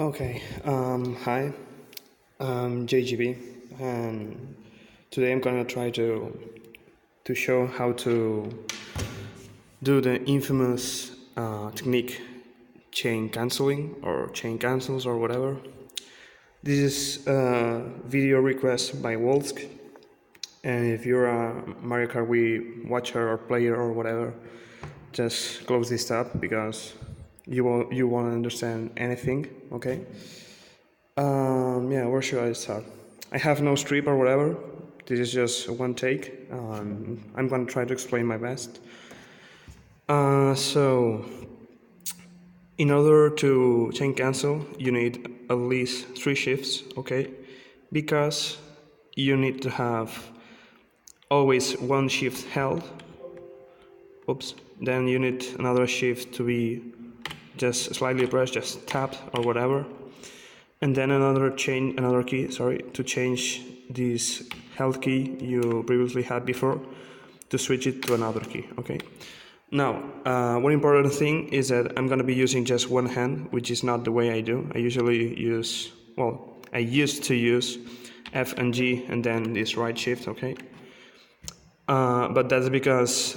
Okay, hi, I'm JGB, and today I'm gonna try to show how to do the infamous technique chain canceling or chain cancels or whatever. This is a video request by Wolsk, and if you're a Mario Kart Wii watcher or player or whatever, just close this tab because you won't understand anything. Okay. Yeah, where should I start? I have no script or whatever. This is just one take. I'm gonna try to explain my best. So, in order to chain cancel, you need at least 3 shifts, okay? Because you need to have always one shift held. Oops. Then you need another shift to be just slightly pressed, just tapped or whatever. And then another key, to change this held key you previously had before to switch it to another key, okay? Now, one important thing is that I'm gonna be using just one hand, which is not the way I do. I usually use, I used to use F and G and then this right shift, okay? But that's because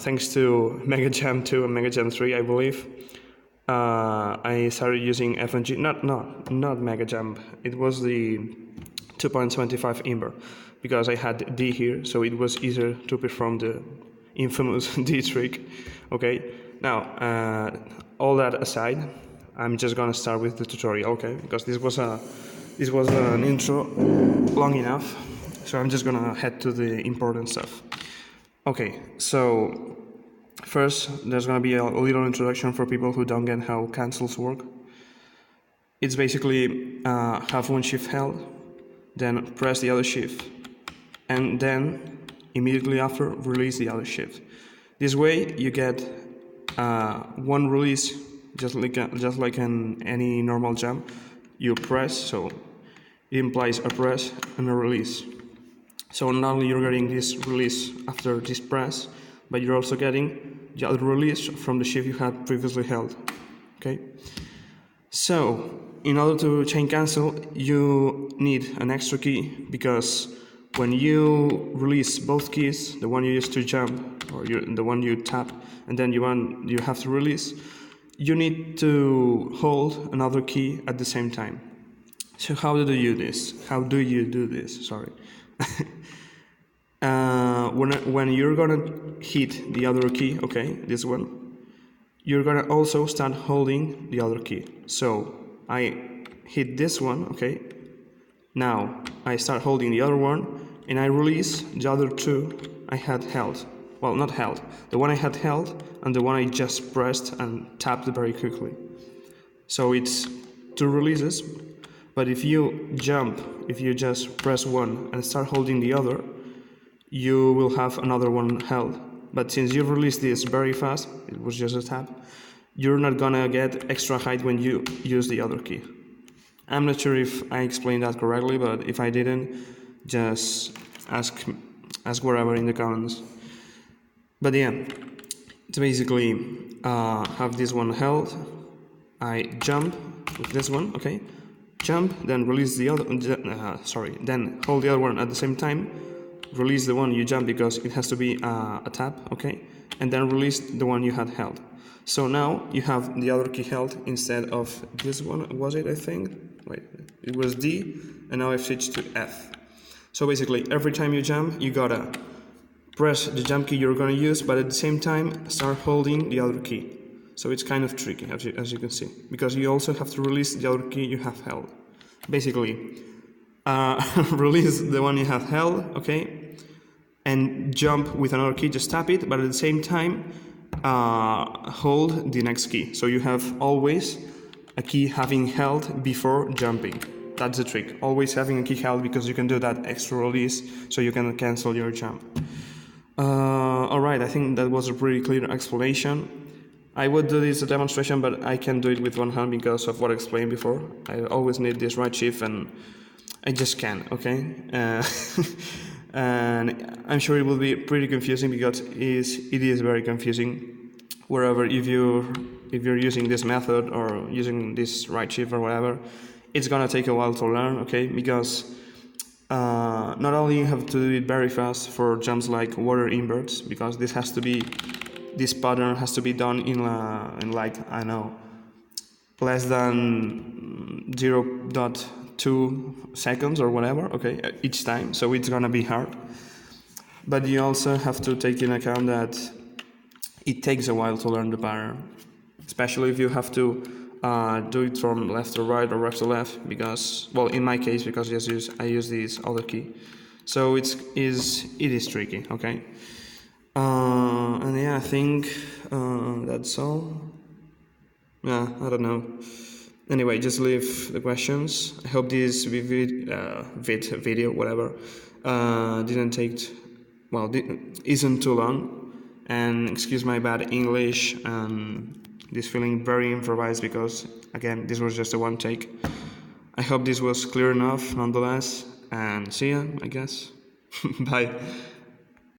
thanks to Mega Jam 2 and Mega Jam 3, I believe, I started using F and G, not Mega Jump. It was the 2.75 Imber, because I had D here, so it was easier to perform the infamous D trick. Okay, now all that aside, I'm just gonna start with the tutorial. Okay, because this was an intro long enough, so I'm just gonna head to the important stuff. Okay, so first, there's going to be a little introduction for people who don't get how cancels work. It's basically have one shift held, then press the other shift, and then immediately after release the other shift. This way you get one release, just like in any normal jump. You press, so it implies a press and a release. So not only you're getting this release after this press, but you're also getting the other release from the shift you had previously held. Okay. So in order to chain cancel, you need an extra key, because when you release both keys, the one you use to jump or the one you tap, and then you have to release, you need to hold another key at the same time. So how do you do this? Sorry. When you're gonna hit the other key, okay, this one, you're gonna also start holding the other key. So I hit this one, okay, now I start holding the other one, and I release the other two I had held. Well, not held, the one I had held and the one I just pressed and tapped very quickly. So it's 2 releases, but if you just press one and start holding the other, you will have another one held. But since you released this very fast, it was just a tap, you're not gonna get extra height when you use the other key. I'm not sure if I explained that correctly, but if I didn't, just ask wherever in the comments. But yeah, it's basically have this one held, I jump with this one, okay, jump, then release the other, then hold the other one at the same time, release the one you jump because it has to be a tap, okay, and then release the one you had held. So now you have the other key held instead of this one, was it, I think? Wait, it was D, and now I've switched to F. So basically, every time you jump, you gotta press the jump key you're gonna use, but at the same time, start holding the other key. So it's kind of tricky, as you can see, because you also have to release the other key you have held. Basically, release the one you have held, okay, and jump with another key, just tap it, but at the same time hold the next key. So you have always a key having held before jumping. That's the trick, always having a key held, because you can do that extra release so you can cancel your jump. Alright, I think that was a pretty clear explanation. I would do this as a demonstration, but I can do it with one hand because of what I explained before. I always need this right shift and I just can't, okay? And I'm sure it will be pretty confusing, because it is very confusing. Wherever, if you're you're using this method or using this right shift or whatever, it's gonna take a while to learn, okay? Because not only you have to do it very fast for jumps like water inverts, because this pattern has to be done in like, I don't know, less than 0.2 seconds or whatever, okay, each time, so it's gonna be hard. But you also have to take in account that it takes a while to learn the pattern, especially if you have to do it from left to right or right to left, because, well, in my case, because I use this other key, so it is tricky, okay? And yeah, I think that's all. Yeah, I don't know. Anyway, just leave the questions. I hope this video, whatever, didn't take, well, isn't too long. And excuse my bad English and this feeling very improvised, because again, this was just a one take. I hope this was clear enough nonetheless, and see ya, I guess. Bye.